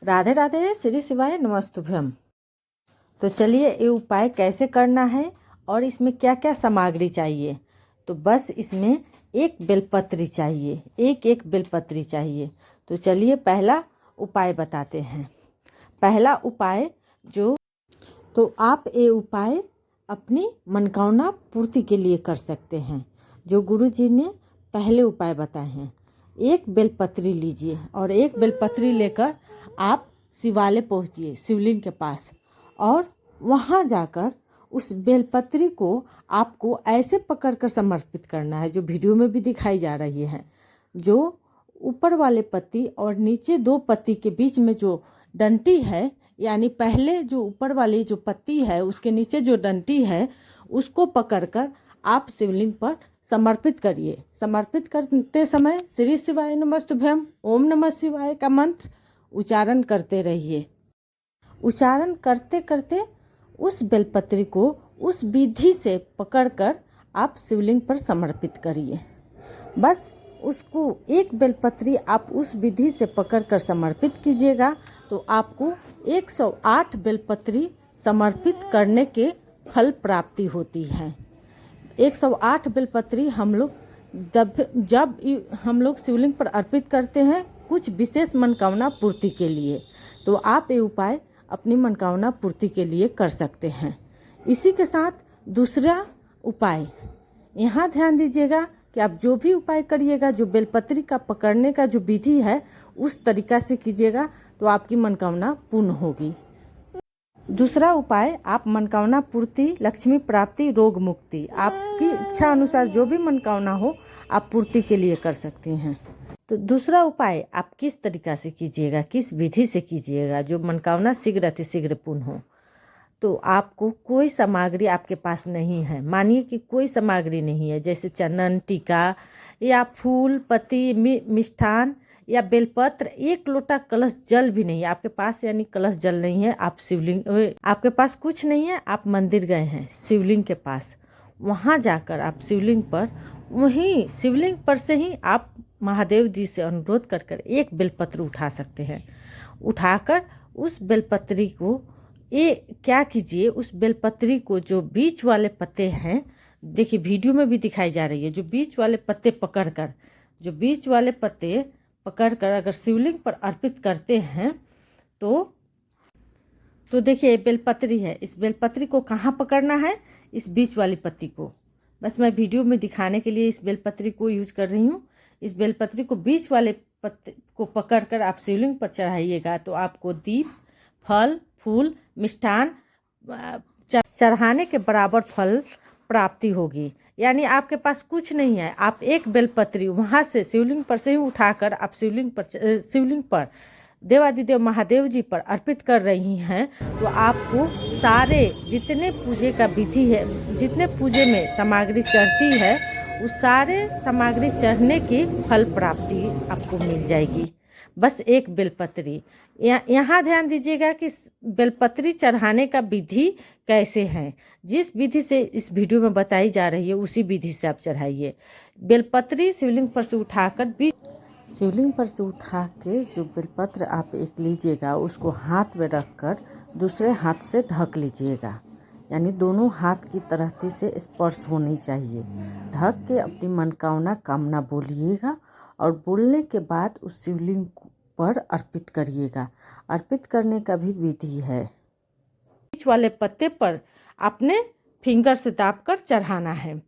राधे राधे, श्री शिवाय नमस्तुभ्यम। तो चलिए ये उपाय कैसे करना है और इसमें क्या क्या सामग्री चाहिए। तो बस इसमें एक बेलपत्री चाहिए, एक बेलपत्री चाहिए। तो चलिए पहला उपाय बताते हैं। पहला उपाय तो आप ये उपाय अपनी मनोकामना पूर्ति के लिए कर सकते हैं, जो गुरुजी ने पहले उपाय बताए हैं। एक बेलपत्री लीजिए और एक बेलपत्री लेकर आप शिवालय पहुँचिए, शिवलिंग के पास, और वहाँ जाकर उस बेलपत्री को आपको ऐसे पकड़कर समर्पित करना है, जो वीडियो में भी दिखाई जा रही है। जो ऊपर वाले पत्ती और नीचे दो पत्ती के बीच में जो डंटी है, यानी पहले जो ऊपर वाली जो पत्ती है उसके नीचे जो डंटी है, उसको पकड़कर आप शिवलिंग पर समर्पित करिए। समर्पित करते समय श्री शिवाय नमस्तुभ्यम, ओम नमः शिवाय का मंत्र उच्चारण करते रहिए। उच्चारण करते करते उस बेलपत्री को उस विधि से पकड़कर आप शिवलिंग पर समर्पित करिए। बस उसको एक बेलपत्री आप उस विधि से पकड़कर समर्पित कीजिएगा तो आपको 108 बेलपत्री समर्पित करने के फल प्राप्ति होती है। 108 बेलपत्री हम लोग जब हम लोग शिवलिंग पर अर्पित करते हैं कुछ विशेष मनोकामना पूर्ति के लिए, तो आप ये उपाय अपनी मनोकामना पूर्ति के लिए कर सकते हैं। इसी के साथ दूसरा उपाय, यहाँ ध्यान दीजिएगा कि आप जो भी उपाय करिएगा, जो बेलपत्री का पकड़ने का जो विधि है उस तरीका से कीजिएगा तो आपकी मनोकामना पूर्ण होगी। दूसरा उपाय, आप मनोकामना पूर्ति, लक्ष्मी प्राप्ति, रोग मुक्ति, आपकी इच्छा अनुसार जो भी मनोकामना हो आप पूर्ति के लिए कर सकते हैं। तो दूसरा उपाय आप किस तरीका से कीजिएगा, किस विधि से कीजिएगा जो मनोकामना शीघ्र अतिशीघ्र पूर्ण हो। तो आपको कोई सामग्री आपके पास नहीं है, मानिए कि कोई सामग्री नहीं है, जैसे चंदन, टीका या फूल पत्ती, मिष्ठान या बेलपत्र, एक लोटा कलश जल भी नहीं है आपके पास, यानी कलश जल नहीं है, आप शिवलिंग आपके पास कुछ नहीं है, आप मंदिर गए हैं शिवलिंग के पास, वहाँ जाकर आप शिवलिंग पर, वहीं शिवलिंग पर से ही आप महादेव जी से अनुरोध कर एक बेलपत्र उठा सकते हैं। उठाकर उस बेलपत्री को क्या कीजिए, उस बेलपत्री को जो बीच वाले पत्ते हैं, देखिए वीडियो में भी दिखाई जा रही है, जो बीच वाले पत्ते पकड़कर अगर शिवलिंग पर अर्पित करते हैं तो देखिए बेलपत्री है, इस बेलपत्री को कहाँ पकड़ना है, इस बीच वाली पत्ती को। बस मैं वीडियो में दिखाने के लिए इस बेलपत्री को यूज कर रही हूँ। इस बेलपत्री को बीच वाले पत्ते को पकड़कर आप शिवलिंग पर चढ़ाइएगा तो आपको दीप, फल, फूल, मिष्ठान चढ़ाने के बराबर फल प्राप्ति होगी। यानी आपके पास कुछ नहीं है, आप एक बेलपत्री वहाँ से शिवलिंग पर से ही उठाकर आप शिवलिंग पर देवादिदेव महादेव जी पर अर्पित कर रही हैं, तो आपको सारे जितने पूजे का विधि है, जितने पूजे में सामग्री चढ़ती है, उस सारे सामग्री चढ़ने की फल प्राप्ति आपको मिल जाएगी। बस एक बेलपत्री। यहाँ ध्यान दीजिएगा कि बेलपत्री चढ़ाने का विधि कैसे है। जिस विधि से इस वीडियो में बताई जा रही है उसी विधि से आप चढ़ाइए। बेलपत्री शिवलिंग पर से उठाकर शिवलिंग पर से उठा के जो बेलपत्र आप एक लीजिएगा, उसको हाथ में रखकर दूसरे हाथ से ढक लीजिएगा, यानी दोनों हाथ की तरह से स्पर्श होनी चाहिए। ढक के अपनी मनोकामना कामना बोलिएगा और बोलने के बाद उस शिवलिंग पर अर्पित करिएगा। अर्पित करने का भी विधि है। बीच वाले पत्ते पर आपने फिंगर से दाबकर चढ़ाना है।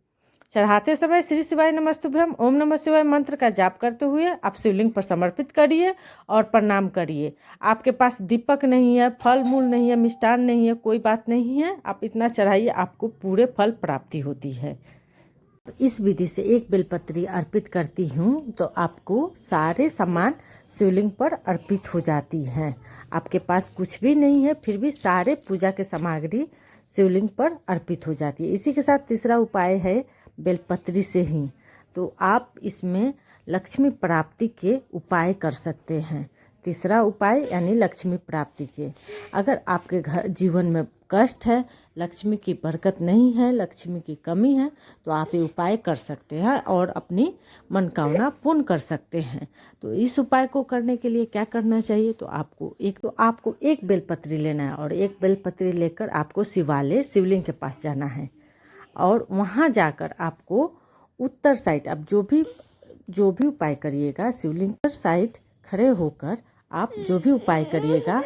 चढ़ाते समय श्री शिवाय नमस्तुभ्यम, ओम नमः शिवाय मंत्र का जाप करते हुए आप शिवलिंग पर समर्पित करिए और प्रणाम करिए। आपके पास दीपक नहीं है, फल मूल नहीं है, मिष्ठान नहीं है, कोई बात नहीं है, आप इतना चढ़ाइए, आपको पूरे फल प्राप्ति होती है। तो इस विधि से एक बेलपत्री अर्पित करती हूँ तो आपको सारे सामान शिवलिंग पर अर्पित हो जाती हैं। आपके पास कुछ भी नहीं है, फिर भी सारे पूजा के सामग्री शिवलिंग पर अर्पित हो जाती है। इसी के साथ तीसरा उपाय है बेलपत्री से ही, तो आप इसमें लक्ष्मी प्राप्ति के उपाय कर सकते हैं। तीसरा उपाय यानी लक्ष्मी प्राप्ति के। अगर आपके घर जीवन में कष्ट है, लक्ष्मी की बरकत नहीं है, लक्ष्मी की कमी है, तो आप ये उपाय कर सकते हैं और अपनी मनोकामना पूर्ण कर सकते हैं। तो इस उपाय को करने के लिए क्या करना चाहिए, तो आपको एक बेलपत्री लेना है और एक बेलपत्री लेकर आपको शिवालय शिवलिंग के पास जाना है और वहाँ जाकर आपको उत्तर साइड, आप जो भी उपाय करिएगा, शिवलिंग पर साइड खड़े होकर आप जो भी उपाय करिएगा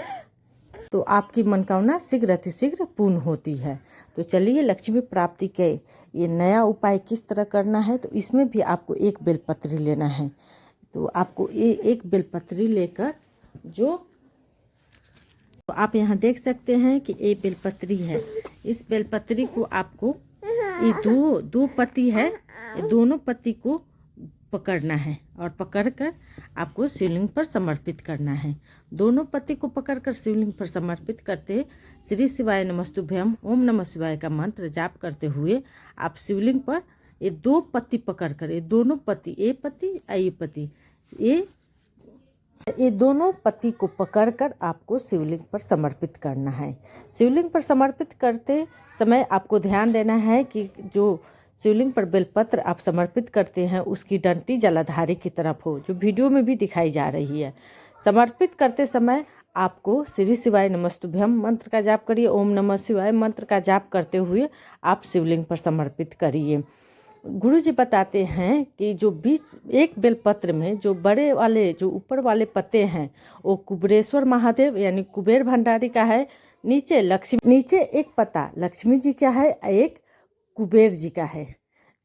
तो आपकी मनोकामना शीघ्र अतिशीघ्र पूर्ण होती है। तो चलिए लक्ष्मी प्राप्ति के ये नया उपाय किस तरह करना है, तो इसमें भी आपको एक बेलपत्री लेना है। तो आपको एक बेलपत्री लेकर तो आप यहाँ देख सकते हैं कि ये बेलपत्री है। इस बेलपत्री को आपको ये दो पत्ती है, ये दोनों पत्ती को पकड़ना है और पकड़कर आपको शिवलिंग पर समर्पित करना है। दोनों पत्ती को पकड़कर शिवलिंग पर समर्पित करते श्री शिवाय नमस्तुभ्यम ओम नमः शिवाय का मंत्र जाप करते हुए आप शिवलिंग पर ये दो पत्ती पकड़कर, ये दोनों पत्ती, ये दोनों पत्ती को पकड़कर आपको शिवलिंग पर समर्पित करना है। शिवलिंग पर समर्पित करते समय आपको ध्यान देना है कि जो शिवलिंग पर बेलपत्र आप समर्पित करते हैं उसकी डंटी जलाधारी की तरफ हो, जो वीडियो में भी दिखाई जा रही है। समर्पित करते समय आपको श्री शिवाय नमस्तुभ्यम मंत्र का जाप करिए, ओम नमः शिवाय मंत्र का जाप करते हुए आप शिवलिंग पर समर्पित करिए। गुरु जी बताते हैं कि जो बीच एक बेलपत्र में जो बड़े वाले, जो ऊपर वाले पत्ते हैं वो कुबेरेश्वर महादेव यानी कुबेर भंडारी का है, नीचे एक पत्ता लक्ष्मी जी का है, एक कुबेर जी का है।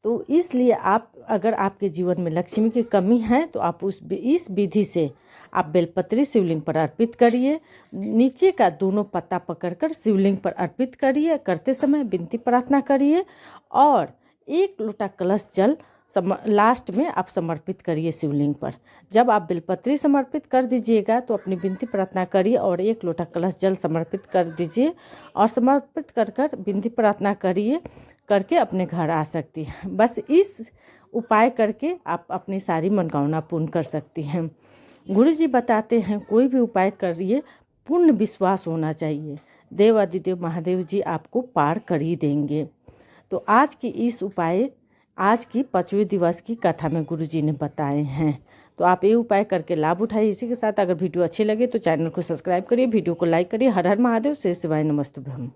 तो इसलिए अगर आपके जीवन में लक्ष्मी की कमी है तो आप इस विधि से आप बेलपत्री शिवलिंग पर अर्पित करिए। नीचे का दोनों पत्ता पकड़कर शिवलिंग पर अर्पित करिए। करते समय विनती प्रार्थना करिए और एक लोटा कलश जल लास्ट में आप समर्पित करिए शिवलिंग पर। जब आप बेलपत्री समर्पित कर दीजिएगा तो अपनी विनती प्रार्थना करिए और एक लोटा कलश जल समर्पित कर दीजिए और समर्पित कर विनती प्रार्थना करके अपने घर आ सकती हैं। बस इस उपाय करके आप अपनी सारी मनोकामना पूर्ण कर सकती हैं। गुरु जी बताते हैं कोई भी उपाय करिए, पूर्ण विश्वास होना चाहिए, देव आदिदेव महादेव जी आपको पार कर ही देंगे। तो आज की 5वें दिवस की कथा में गुरु जी ने बताए हैं। तो आप ये उपाय करके लाभ उठाइए। इसी के साथ अगर वीडियो अच्छी लगे तो चैनल को सब्सक्राइब करिए, वीडियो को लाइक करिए। हर हर महादेव, श्री शिवाय नमस्तुभ्यम।